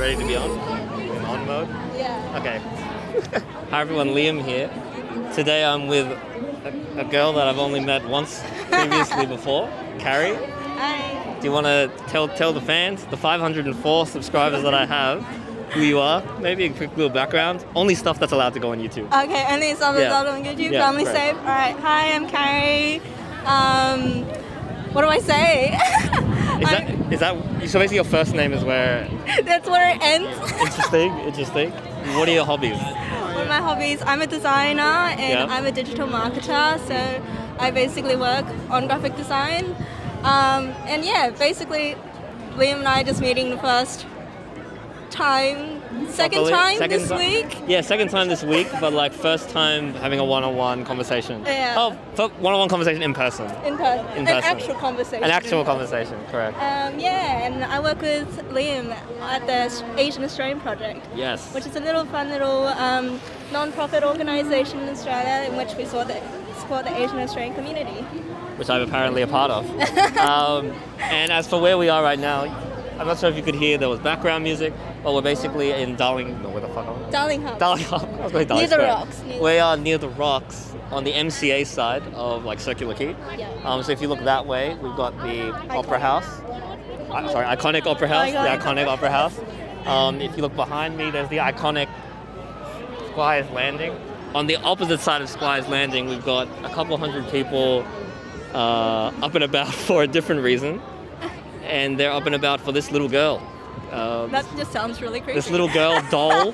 ready to be on? In on mode? Yeah. Okay. Hi everyone, Liam here. Today I'm with a girl that I've only met once previously before, Carrie. Hi. Do you want to tell the fans, the 504 subscribers that I have, who you are? Maybe a quick little background. Only stuff that's allowed to go on YouTube. Okay, only some result on YouTube. Yeah, Family great. safe. All right. Hi, I'm Carrie. What do I say? Is that so? Basically, your first name is where. That's where it ends. Interesting. What are your hobbies? One of my hobbies, I'm a designer and I'm a digital marketer. So I basically work on graphic design. And yeah, basically, Liam and I are just meeting the second time this week. Yeah, second time this week, but like first time having a one-on-one conversation. Yeah. Oh, one-on-one conversation in person. In person. An actual conversation. An actual conversation, correct. Yeah, and I work with Liam at the Asian Australian Project. Yes. Which is a fun little non-profit organisation in Australia in which we support the Asian Australian community. Which I'm apparently a part of. And as for where we are right now, I'm not sure if you could hear there was background music, but we're basically in Darlingham. Where the fuck are we? Darlingham. I was going Near the Square. rocks. We are near the rocks on the MCA side of like Circular Quay. Yeah. So if you look that way, we've got the Opera House. Iconic Opera House. The iconic Opera House. If you look behind me, there's the iconic Squires Landing. On the opposite side of Squires Landing, we've got a couple hundred people up and about for a different reason. And they're up and about for this little girl. That just sounds really creepy. This little girl, Doll,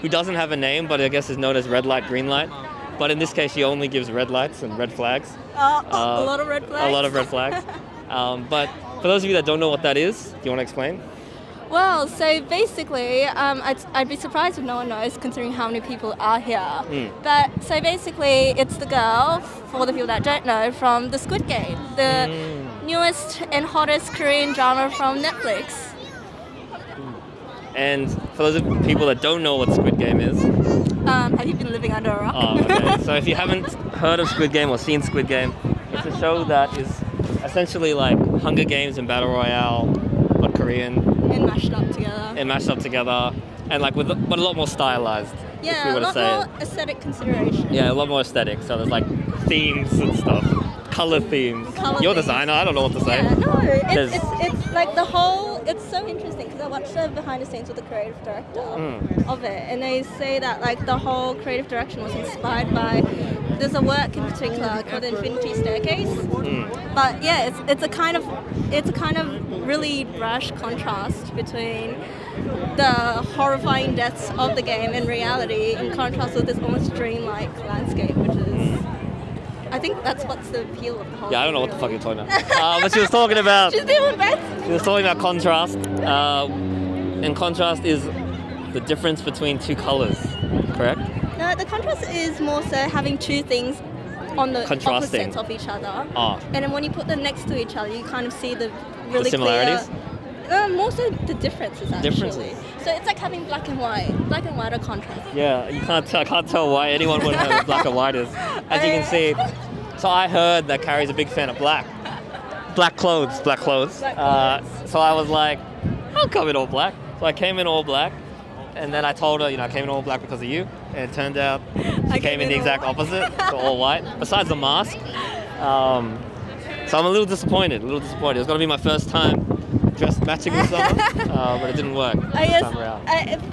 who doesn't have a name, but I guess is known as red light, green light. But in this case, she only gives red lights and red flags. A lot of red flags. A lot of red flags. But for those of you that don't know what that is, do you want to explain? Well, so basically, I'd be surprised if no one knows, considering how many people are here. But so basically, it's the girl, for the people that don't know, from the Squid Game, the newest and hottest Korean drama from Netflix. And for those of people that don't know what Squid Game is, have you been living under a rock? Oh, okay. So if you haven't heard of Squid Game or seen Squid Game, it's a show that is essentially like Hunger Games and Battle Royale, but Korean. And mashed up together. And like but a lot more stylized. Yeah, a lot more aesthetic consideration. Yeah, a lot more aesthetic. So there's like themes and stuff. Color themes. You're a designer, I don't know what to say. Yeah, no, it's like the whole, it's so interesting because I watched the behind the scenes with the creative director of it, and they say that like the whole creative direction was inspired by, there's a work in particular called the Infinity Staircase. But yeah, it's a kind of really brash contrast between the horrifying deaths of the game and reality in contrast with this almost dreamlike landscape, which is, I think that's what's the appeal of the whole. Yeah, I don't know what the fuck you're talking about. But she was talking about. She's doing best. She was talking about contrast. And contrast is the difference between two colors, correct? No, the contrast is more so having two things on the opposites of each other. And then when you put them next to each other, you kind of see the really similarities? More so the differences actually. So it's like having black and white. Black and white are contrast. Yeah, you can't tell why anyone would know what black and white is. As you can see. So I heard that Carrie's a big fan of black. Black clothes. So I was like, I'll come in all black. So I came in all black. And then I told her, I came in all black because of you. And it turned out she came in the exact opposite, so all white. Besides the mask. So I'm a little disappointed. It was going to be my first time dressed matching with someone, but it didn't work this time around.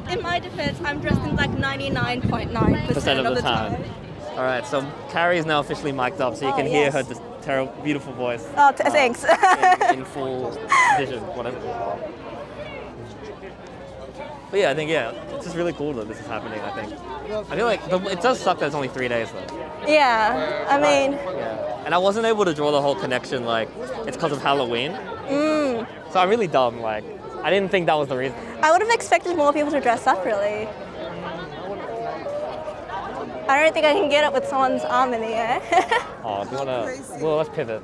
In my defense, I'm dressed in like 99.9% of the time. All right, so Carrie is now officially mic'd up, so you can hear her terrible, beautiful voice. Thanks. In full vision, whatever. But yeah, I think, it's just really cool that this is happening, I think. I feel like it does suck that it's only 3 days, though. Yeah, I mean... Yeah. And I wasn't able to draw the whole connection, like, it's because of Halloween. So I'm really dumb, like, I didn't think that was the reason. I would have expected more people to dress up, really. I don't think I can get up with someone's arm in the air. Do you want to... Well, let's pivot.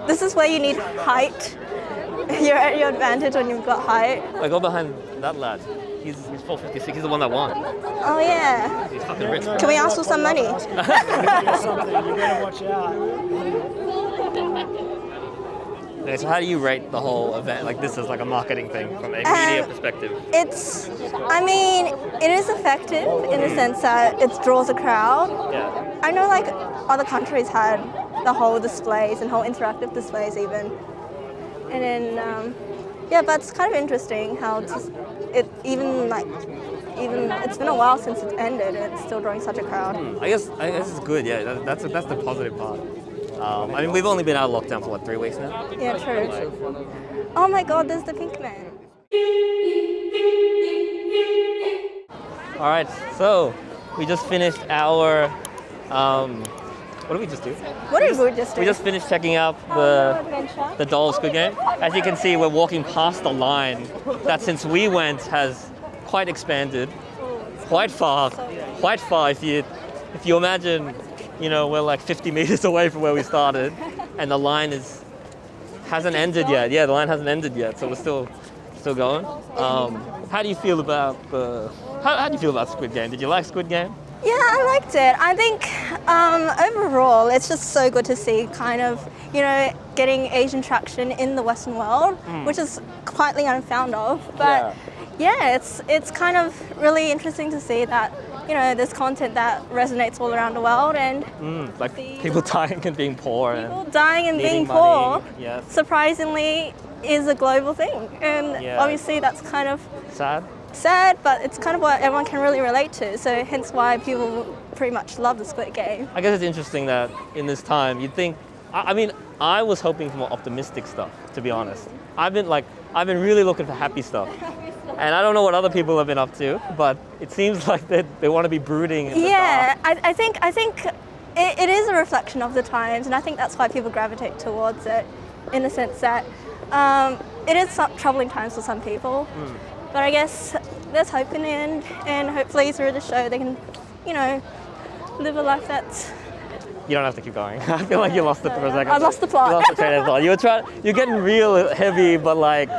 This is where you need height. You're at your advantage when you've got height. Like, go behind that lad. He's 456. He's the one that won. Oh, yeah. He's fucking rich. Can we ask for some money? You better watch out. Okay, so how do you rate the whole event? Like this is like a marketing thing from a media perspective. I mean, it is effective in the sense that it draws a crowd. Yeah. I know like other countries had the whole displays and whole interactive displays even. And then, but it's kind of interesting how it's been a while since it ended and it's still drawing such a crowd. I guess it's good. Yeah, that's the positive part. I mean, we've only been out of lockdown for what, 3 weeks now? Yeah, true. Oh my God, there's the pink man. All right, so we just finished our. What did we just do? What did we just do? We just finished checking out the doll Squid Game. As you can see, we're walking past the line that since we went has quite expanded, quite far. If you imagine, we're like 50 meters away from where we started, and the line hasn't ended yet. Yeah, the line hasn't ended yet, so we're still going. How do you feel about how do you feel about Squid Game? Did you like Squid Game? Yeah, I liked it. I think overall it's just so good to see kind of, getting Asian traction in the Western world, which is quietly unfound of. But yeah, it's kind of really interesting to see that, there's content that resonates all around the world and like people dying and being poor. People dying and being money. poor, Yes. Surprisingly, is a global thing. And obviously that's kind of sad, but it's kind of what everyone can really relate to. So hence why people pretty much love the Squid Game. I guess it's interesting that in this time you'd think. I mean, I was hoping for more optimistic stuff. To be honest, I've been really looking for happy stuff, and I don't know what other people have been up to, but it seems like they want to be brooding. In the dark. I think it is a reflection of the times, and I think that's why people gravitate towards it, in the sense that it is some troubling times for some people. But I guess there's hope in the end, and hopefully through the show they can, live a life that's... You don't have to keep going. I feel like you lost it for a second. I lost the plot. You lost the train of thought. You're getting real heavy, but like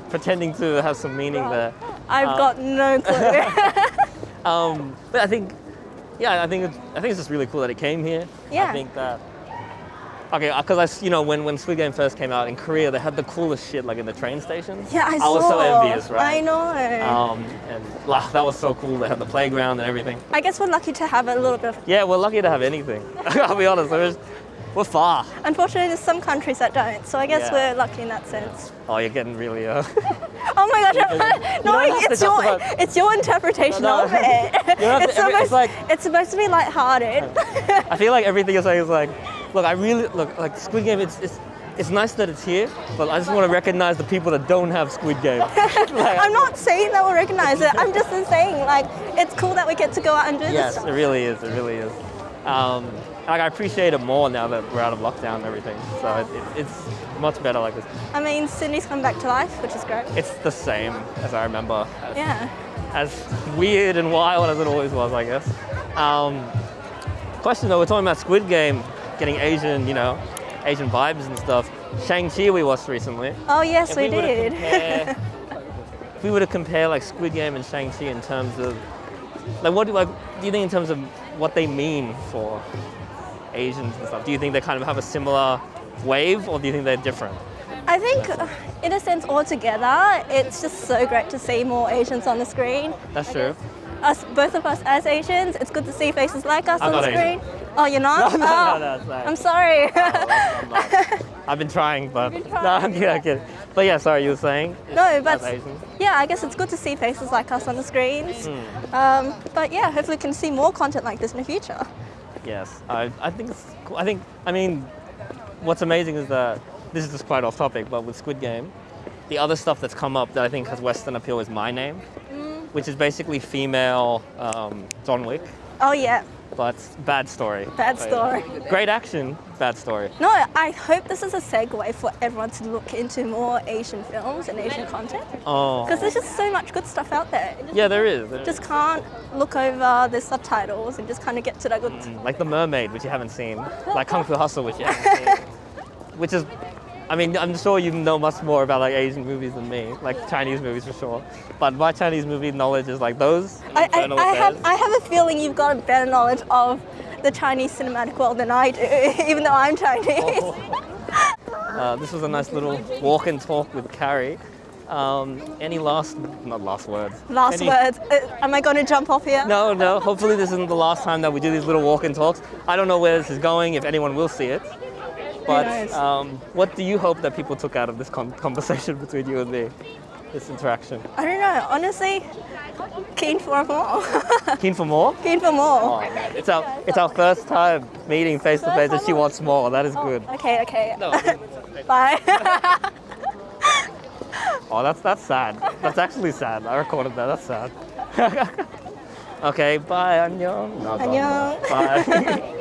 pretending to have some meaning there. I've got no clue. But I think it's just really cool that it came here. Yeah. I think that. Okay, because when Squid Game first came out in Korea, they had the coolest shit like in the train stations. Yeah, I was so envious, right? I know. And that was so cool. They had the playground and everything. I guess we're lucky to have a little bit of... Yeah, we're lucky to have anything. I'll be honest, we're far. Unfortunately, there's some countries that don't, so I guess we're lucky in that sense. Oh, you're getting really... Oh my gosh, no, it's your interpretation of it. It's supposed to be lighthearted. I feel like everything you're saying is like, look, like Squid Game, it's nice that it's here, but I just want to recognize the people that don't have Squid Game. I'm not saying that we'll recognize it, I'm just saying, like, it's cool that we get to go out and do this. Yes, stuff. it really is. I appreciate it more now that we're out of lockdown and everything, so it's much better like this. I mean, Sydney's come back to life, which is great. It's the same as I remember. As weird and wild as it always was, I guess. Question though, we're talking about Squid Game getting Asian vibes and stuff. Shang-Chi we watched recently. Oh yes, we did. If we were to compare like Squid Game and Shang-Chi in terms of like what do you think in terms of what they mean for Asians and stuff? Do you think they kind of have a similar wave, or do you think they're different? I think, in a sense, altogether, it's just so great to see more Asians on the screen. That's true. Both of us as Asians, it's good to see faces like us on the screen. Asian. Oh, you're not? No, I'm sorry. I'm not. I've been trying, but no, I'm kidding. But yeah, sorry, you were saying? No, but yeah, I guess it's good to see faces like us on the screens. But yeah, hopefully we can see more content like this in the future. Yes, I think it's cool. I mean, what's amazing is that this is just quite off topic, but with Squid Game, the other stuff that's come up that I think has Western appeal is My Name, which is basically female John Wick. Oh yeah. But bad story. Bad story. Great action, bad story. No, I hope this is a segue for everyone to look into more Asian films and Asian content. Oh. Because there's just so much good stuff out there. Yeah, there is. Just can't look over the subtitles and just kind of get to that good. Like The Mermaid, which you haven't seen. Like Kung Fu Hustle, which you haven't seen. Which is, I mean, I'm sure you know much more about like Asian movies than me, like Chinese movies for sure. But my Chinese movie knowledge is like those. I have a feeling you've got a better knowledge of the Chinese cinematic world than I do, even though I'm Chinese. This was a nice little walk and talk with Carrie. Any not last words. Last words. Am I going to jump off here? No. Hopefully this isn't the last time that we do these little walk and talks. I don't know where this is going, if anyone will see it. But what do you hope that people took out of this conversation between you and me? This interaction. I don't know. Honestly, keen for more. Keen for more? Keen for more. Oh, man. It's our first time meeting face to face and she wants more. That is good. Okay. No. Bye. Oh, that's sad. That's actually sad. I recorded that. That's sad. Okay, bye. Annyeong. No, Annyeong. Bye.